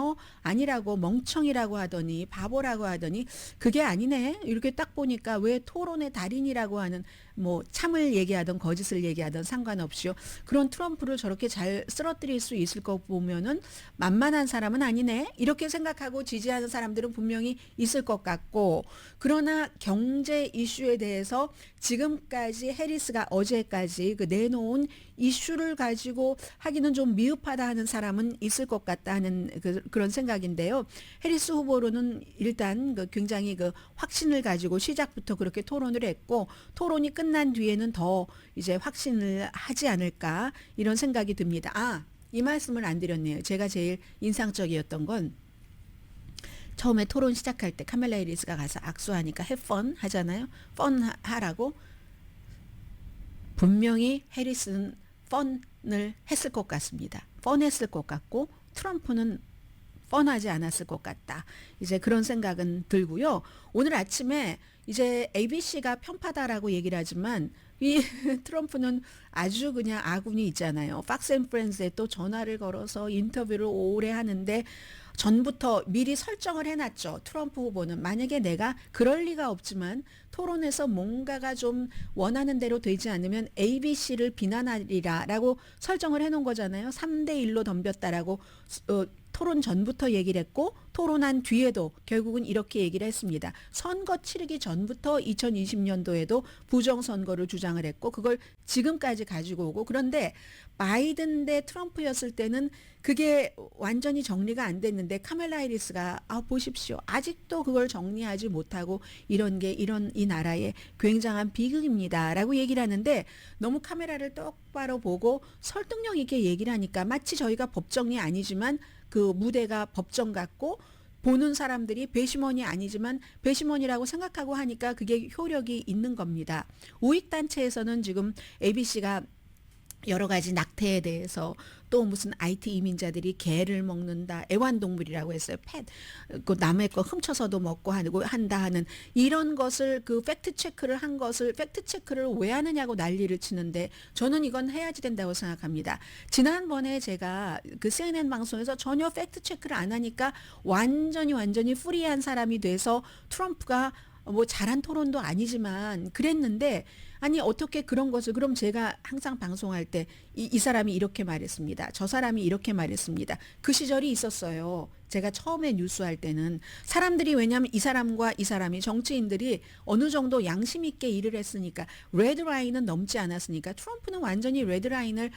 아니라고 멍청이라고 하더니 바보라고 하더니 그게 아니네. 이렇게 딱 보니까 왜 토론의 달인이라고 하는 뭐 참을 얘기하던 거짓을 얘기하던 상관없이요. 그런 트럼프를 저렇게 잘 쓰러뜨릴 수 있을 거 보면은 만만한 사람은 아니네. 이렇게 생각하고 지지하는 사람들은 분명히 있을 것 같고 그러나 경제 이슈에 대해서 지금까지 해리스가 어제까지 그 내놓은 이슈를 가지고 하기는 좀 미흡하다 하는 사람은 있을 것 같다 하는 그런 생각인데요. 해리스 후보로는 일단 굉장히 확신을 가지고 시작부터 그렇게 토론을 했고 토론이 끝난 뒤에는 더 이제 확신을 하지 않을까 이런 생각이 듭니다. 이 말씀을 안 드렸네요. 제가 제일 인상적이었던 건 처음에 토론 시작할 때 카멜라 해리스가 가서 악수하니까 have fun 하잖아요. fun 하라고. 분명히 해리스는 펀을 했을 것 같습니다. 펀했을 것 같고 트럼프는 펀하지 않았을 것 같다. 이제 그런 생각은 들고요. 오늘 아침에 이제 ABC가 편파다라고 얘기를 하지만 이 트럼프는 아주 그냥 아군이 있잖아요. 팍스 앤 프렌즈에 또 전화를 걸어서 인터뷰를 오래 하는데 전부터 미리 설정을 해놨죠. 트럼프 후보는 만약에 내가 그럴 리가 없지만 토론에서 뭔가가 좀 원하는 대로 되지 않으면 ABC를 비난하리라라고 설정을 해놓은 거잖아요. 3대1로 덤볐다라고 토론 전부터 얘기를 했고 토론한 뒤에도 결국은 이렇게 얘기를 했습니다. 선거 치르기 전부터 2020년도에도 부정선거를 주장을 했고 그걸 지금까지 가지고 오고 그런데 바이든 대 트럼프였을 때는 그게 완전히 정리가 안 됐는데 카멜라 해리스가 보십시오. 아직도 그걸 정리하지 못하고 이런 게 이 나라의 굉장한 비극입니다라고 얘기를 하는데 너무 카메라를 똑바로 보고 설득력 있게 얘기를 하니까 마치 저희가 법정이 아니지만 그 무대가 법정 같고 보는 사람들이 배심원이 아니지만 배심원이라고 생각하고 하니까 그게 효력이 있는 겁니다. 우익단체에서는 지금 ABC가 여러 가지 낙태에 대해서 또 무슨 IT 이민자들이 개를 먹는다. 애완동물이라고 했어요. 그 남의 거 훔쳐서도 먹고 한다 하는 이런 것을 그 팩트 체크를 한 것을 팩트 체크를 왜 하느냐고 난리를 치는데 저는 이건 해야지 된다고 생각합니다. 지난번에 제가 그 CNN 방송에서 전혀 팩트 체크를 안 하니까 완전히 프리한 사람이 돼서 트럼프가 뭐 잘한 토론도 아니지만 그랬는데 아니 어떻게 그런 것을 그럼 제가 항상 방송할 때 이 사람이 이렇게 말했습니다. 저 사람이 이렇게 말했습니다. 그 시절이 있었어요. 제가 처음에 뉴스할 때는 사람들이 왜냐하면 이 사람과 이 사람이 정치인들이 어느 정도 양심 있게 일을 했으니까 레드라인은 넘지 않았으니까 트럼프는 완전히 레드라인을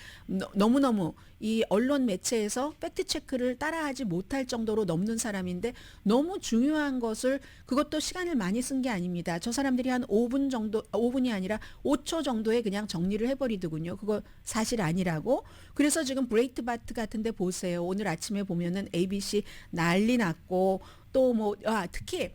너무너무 이 언론 매체에서 팩트체크를 따라하지 못할 정도로 넘는 사람인데 너무 중요한 것을 그것도 시간을 많이 쓴 게 아닙니다. 저 사람들이 한 5분 정도 5분이 아니라 5초 정도에 그냥 정리를 해버리더군요. 그거 사실 아니라고. 그래서 지금 브레이트바트 같은 데 보세요. 오늘 아침에 보면은 ABC 난리 났고 또 뭐 특히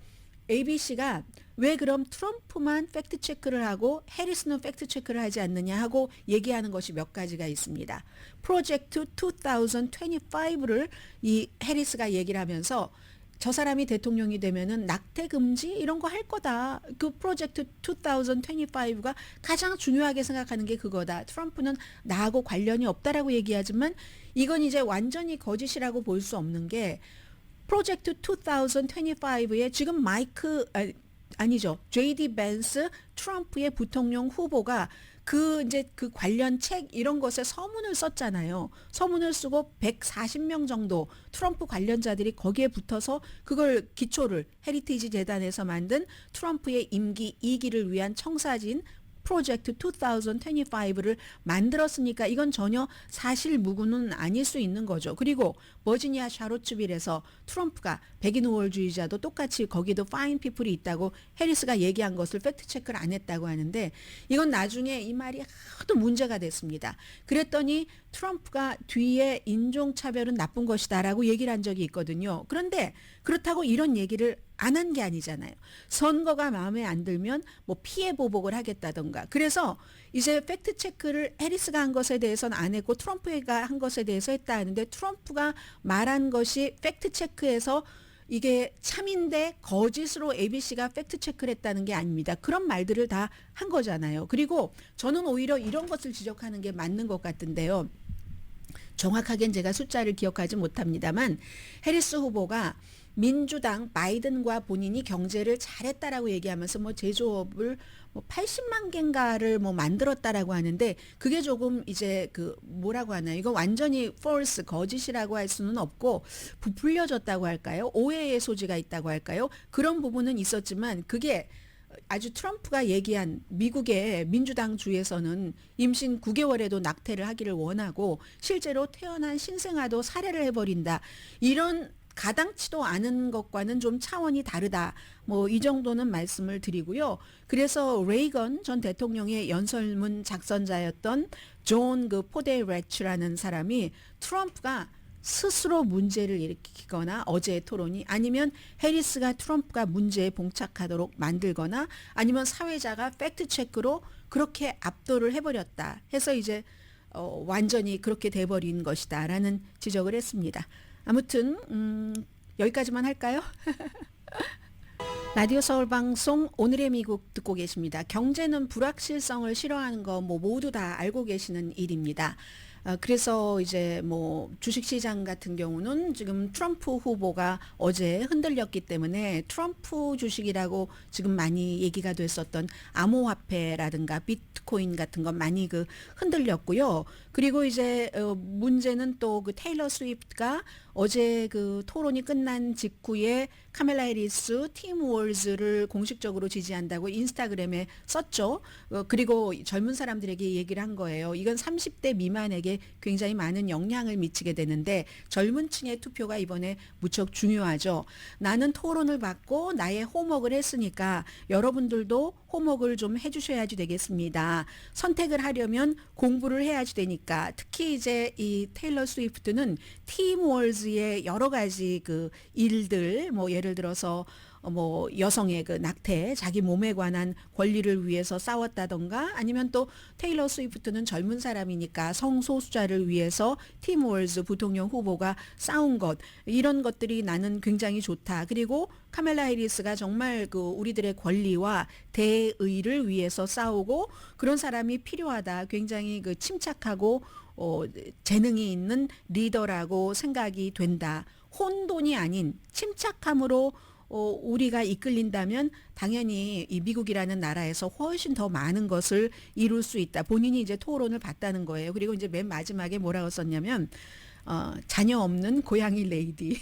ABC가 왜 그럼 트럼프만 팩트 체크를 하고 해리스는 팩트 체크를 하지 않느냐 하고 얘기하는 것이 몇 가지가 있습니다. 프로젝트 2025를 이 해리스가 얘기를 하면서 저 사람이 대통령이 되면은 낙태 금지 이런 거 할 거다. 그 프로젝트 2025가 가장 중요하게 생각하는 게 그거다. 트럼프는 나하고 관련이 없다라고 얘기하지만 이건 이제 완전히 거짓이라고 볼 수 없는 게 프로젝트 2025에 지금 아니죠. JD 벤스 트럼프의 부통령 후보가 그 관련 책 이런 것에 서문을 썼잖아요. 서문을 쓰고 140명 정도 트럼프 관련자들이 거기에 붙어서 그걸 기초를 헤리티지 재단에서 만든 트럼프의 임기 2기를 위한 청사진 프로젝트 2025를 만들었으니까 이건 전혀 사실 무근은 아닐 수 있는 거죠. 그리고 버지니아 샤로츠빌에서 트럼프가 백인 우월주의자도 똑같이 거기도 파인 피플이 있다고 해리스가 얘기한 것을 팩트 체크를 안 했다고 하는데 이건 나중에 이 말이 하도 문제가 됐습니다. 그랬더니 트럼프가 뒤에 인종차별은 나쁜 것이다라고 얘기를 한 적이 있거든요. 그런데 그렇다고 이런 얘기를 안 한 게 아니잖아요. 선거가 마음에 안 들면 뭐 피해 보복을 하겠다던가. 그래서 이제 팩트 체크를 해리스가 한 것에 대해서는 안 했고 트럼프가 한 것에 대해서 했다 하는데 트럼프가 말한 것이 팩트 체크에서 이게 참인데 거짓으로 ABC가 팩트 체크를 했다는 게 아닙니다. 그런 말들을 다 한 거잖아요. 그리고 저는 오히려 이런 것을 지적하는 게 맞는 것 같은데요. 정확하게는 제가 숫자를 기억하지 못합니다만 해리스 후보가 민주당 바이든과 본인이 경제를 잘했다라고 얘기하면서 뭐 제조업을 뭐 80만 개인가를 뭐 만들었다라고 하는데 그게 조금 이제 그 뭐라고 하나요? 이거 완전히 false 거짓이라고 할 수는 없고 부풀려졌다고 할까요? 오해의 소지가 있다고 할까요? 그런 부분은 있었지만 그게 아주 트럼프가 얘기한 미국의 민주당 주에서는 임신 9개월에도 낙태를 하기를 원하고 실제로 태어난 신생아도 살해를 해버린다. 이런 가당치도 않은 것과는 좀 차원이 다르다. 뭐 이 정도는 말씀을 드리고요. 그래서 레이건 전 대통령의 연설문 작성자였던 존 포데레츠라는 사람이 트럼프가 스스로 문제를 일으키거나 어제의 토론이 아니면 해리스가 트럼프가 문제에 봉착하도록 만들거나 아니면 사회자가 팩트체크로 그렇게 압도를 해버렸다 해서 이제 완전히 그렇게 돼버린 것이다 라는 지적을 했습니다. 아무튼 여기까지만 할까요? 라디오 서울 방송 오늘의 미국 듣고 계십니다. 경제는 불확실성을 싫어하는 거 뭐 모두 다 알고 계시는 일입니다. 그래서 이제 뭐 주식시장 같은 경우는 지금 트럼프 후보가 어제 흔들렸기 때문에 트럼프 주식이라고 지금 많이 얘기가 됐었던 암호화폐라든가 비트코인 같은 건 많이 그 흔들렸고요. 그리고 이제 문제는 또 그 테일러 스위프트가 어제 그 토론이 끝난 직후에 카멜라 해리스, 팀 월즈를 공식적으로 지지한다고 인스타그램에 썼죠. 그리고 젊은 사람들에게 얘기를 한 거예요. 이건 30대 미만에게 굉장히 많은 영향을 미치게 되는데 젊은 층의 투표가 이번에 무척 중요하죠. 나는 토론을 받고 나의 홈워크를 했으니까 여러분들도 홈워크를 좀 해주셔야지 되겠습니다. 선택을 하려면 공부를 해야지 되니까 특히 이제 이 테일러 스위프트는 팀 월즈의 여러 가지 그 일들 뭐 예를 들어서 뭐 여성의 그 낙태, 자기 몸에 관한 권리를 위해서 싸웠다던가 아니면 또 테일러 스위프트는 젊은 사람이니까 성소수자를 위해서 팀 월즈 부통령 후보가 싸운 것 이런 것들이 나는 굉장히 좋다. 그리고 카멜라 해리스가 정말 그 우리들의 권리와 대의를 위해서 싸우고 그런 사람이 필요하다. 굉장히 그 침착하고 재능이 있는 리더라고 생각이 된다. 혼돈이 아닌 침착함으로 우리가 이끌린다면 당연히 이 미국이라는 나라에서 훨씬 더 많은 것을 이룰 수 있다. 본인이 이제 토론을 봤다는 거예요. 그리고 이제 맨 마지막에 뭐라고 썼냐면 자녀 없는 고양이 레이디.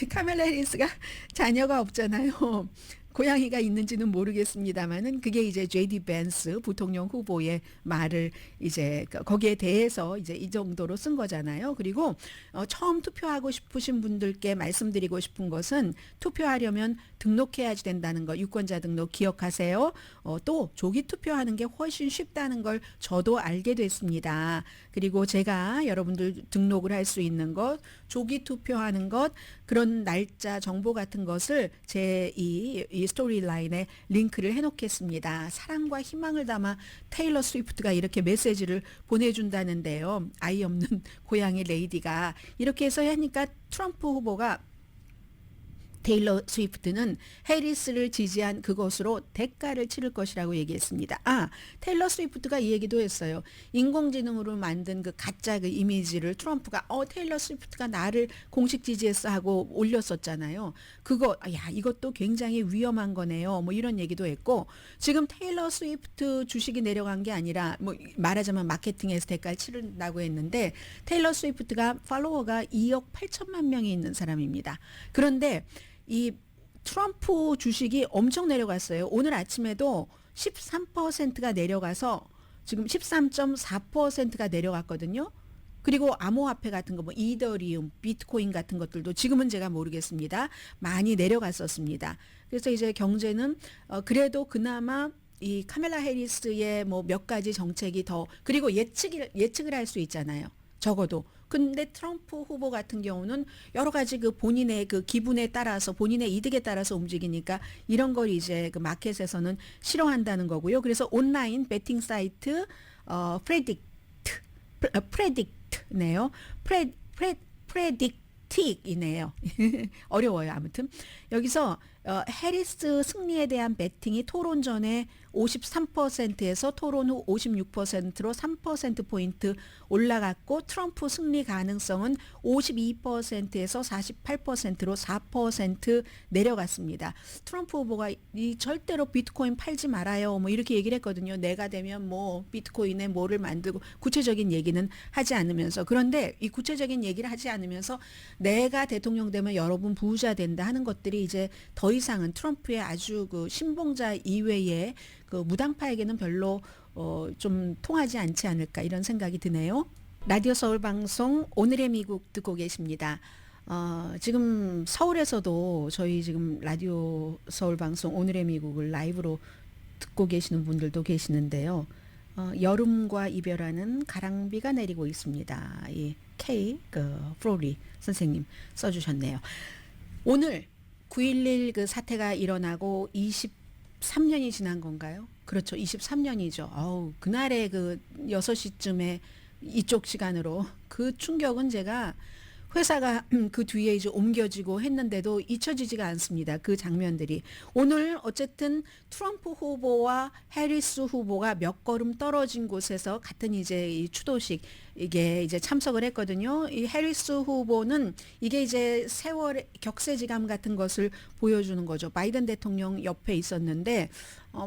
카멜라 해리스가 자녀가 없잖아요. 고양이가 있는지는 모르겠습니다만은 그게 이제 JD 벤스 부통령 후보의 말을 이제 거기에 대해서 이제 이 정도로 쓴 거잖아요. 그리고 처음 투표하고 싶으신 분들께 말씀드리고 싶은 것은 투표하려면 등록해야지 된다는 거 유권자 등록 기억하세요. 또 조기 투표하는 게 훨씬 쉽다는 걸 저도 알게 됐습니다. 그리고 제가 여러분들 등록을 할 수 있는 것, 조기 투표하는 것, 그런 날짜 정보 같은 것을 제 이 스토리라인에 링크를 해놓겠습니다. 사랑과 희망을 담아 테일러 스위프트가 이렇게 메시지를 보내준다는데요. 아이 없는 고양이 레이디가 이렇게 해서 하니까 트럼프 후보가 테일러 스위프트는 해리스를 지지한 그것으로 대가를 치를 것이라고 얘기했습니다. 테일러 스위프트가 이 얘기도 했어요. 인공지능으로 만든 그 가짜 그 이미지를 트럼프가 테일러 스위프트가 나를 공식 지지했어 하고 올렸었잖아요. 이것도 굉장히 위험한 거네요. 뭐 이런 얘기도 했고 지금 테일러 스위프트 주식이 내려간 게 아니라 뭐 말하자면 마케팅에서 대가를 치른다고 했는데 테일러 스위프트가 팔로워가 2억 8천만 명이 있는 사람입니다. 그런데 이 트럼프 주식이 엄청 내려갔어요. 오늘 아침에도 13%가 내려가서 지금 13.4%가 내려갔거든요. 그리고 암호화폐 같은 거, 뭐 이더리움, 비트코인 같은 것들도 지금은 제가 모르겠습니다. 많이 내려갔었습니다. 그래서 이제 경제는 그래도 그나마 이 카멜라 해리스의 뭐 몇 가지 정책이 더 그리고 예측을 할 수 있잖아요. 적어도. 근데 트럼프 후보 같은 경우는 여러 가지 그 본인의 그 기분에 따라서 본인의 이득에 따라서 움직이니까 이런 걸 이제 그 마켓에서는 싫어한다는 거고요. 그래서 온라인 베팅 사이트 프레딕트네요. 프레딕틱이네요. 어려워요. 아무튼 여기서 해리스 승리에 대한 베팅이 토론 전에 53%에서 토론 후 56%로 3%포인트 올라갔고 트럼프 승리 가능성은 52%에서 48%로 4% 내려갔습니다. 트럼프 후보가 절대로 비트코인 팔지 말아요. 뭐 이렇게 얘기를 했거든요. 내가 되면 뭐 비트코인에 뭐를 만들고 구체적인 얘기는 하지 않으면서 그런데 이 구체적인 얘기를 하지 않으면서 내가 대통령 되면 여러분 부자 된다 하는 것들이 이제 더 이상은 트럼프의 아주 그 신봉자 이외에 그 무당파에게는 별로 좀 통하지 않지 않을까 이런 생각이 드네요. 라디오 서울 방송 오늘의 미국 듣고 계십니다. 지금 서울에서도 저희 지금 라디오 서울 방송 오늘의 미국을 라이브로 듣고 계시는 분들도 계시는데요. 여름과 이별하는 가랑비가 내리고 있습니다. 이 K 프로리 선생님 써주셨네요. 오늘 9.11 그 사태가 일어나고 23년이 지난 건가요? 그렇죠. 23년이죠. 그날의 그 6시쯤에 이쪽 시간으로 그 충격은 제가 회사가 그 뒤에 이제 옮겨지고 했는데도 잊혀지지가 않습니다. 그 장면들이. 오늘 어쨌든 트럼프 후보와 해리스 후보가 몇 걸음 떨어진 곳에서 같은 이제 이 추도식 이게 이제 참석을 했거든요. 이 해리스 후보는 이게 이제 세월의 격세지감 같은 것을 보여주는 거죠. 바이든 대통령 옆에 있었는데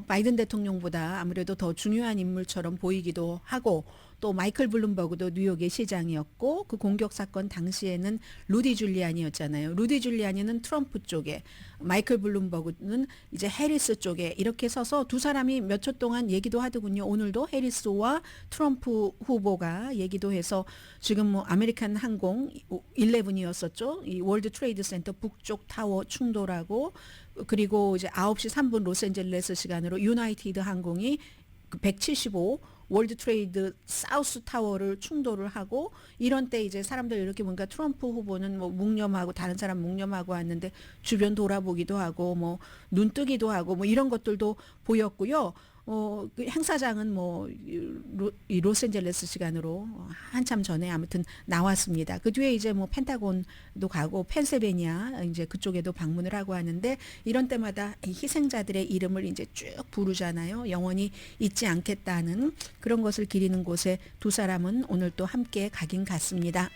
바이든 대통령보다 아무래도 더 중요한 인물처럼 보이기도 하고 또 마이클 블룸버그도 뉴욕의 시장이었고 그 공격 사건 당시에는 루디 줄리아니였잖아요. 루디 줄리아니는 트럼프 쪽에 마이클 블룸버그는 이제 해리스 쪽에 이렇게 서서 두 사람이 몇 초 동안 얘기도 하더군요. 오늘도 해리스와 트럼프 후보가 얘기도 해서 지금 뭐 아메리칸 항공 11이었었죠. 이 월드 트레이드 센터 북쪽 타워 충돌하고 그리고 이제 9시 3분 로스앤젤레스 시간으로 유나이티드 항공이 175 월드 트레이드 사우스 타워를 충돌을 하고 이런 때 이제 사람들 이렇게 보니까 트럼프 후보는 뭐 묵념하고 다른 사람 묵념하고 왔는데 주변 돌아보기도 하고 뭐 눈뜨기도 하고 뭐 이런 것들도 보였고요. 그 행사장은 뭐 이 로스앤젤레스 시간으로 한참 전에 아무튼 나왔습니다. 그 뒤에 이제 뭐 펜타곤도 가고 펜실베니아 이제 그쪽에도 방문을 하고 하는데 이런 때마다 이 희생자들의 이름을 이제 쭉 부르잖아요. 영원히 잊지 않겠다는 그런 것을 기리는 곳에 두 사람은 오늘 또 함께 가긴 갔습니다.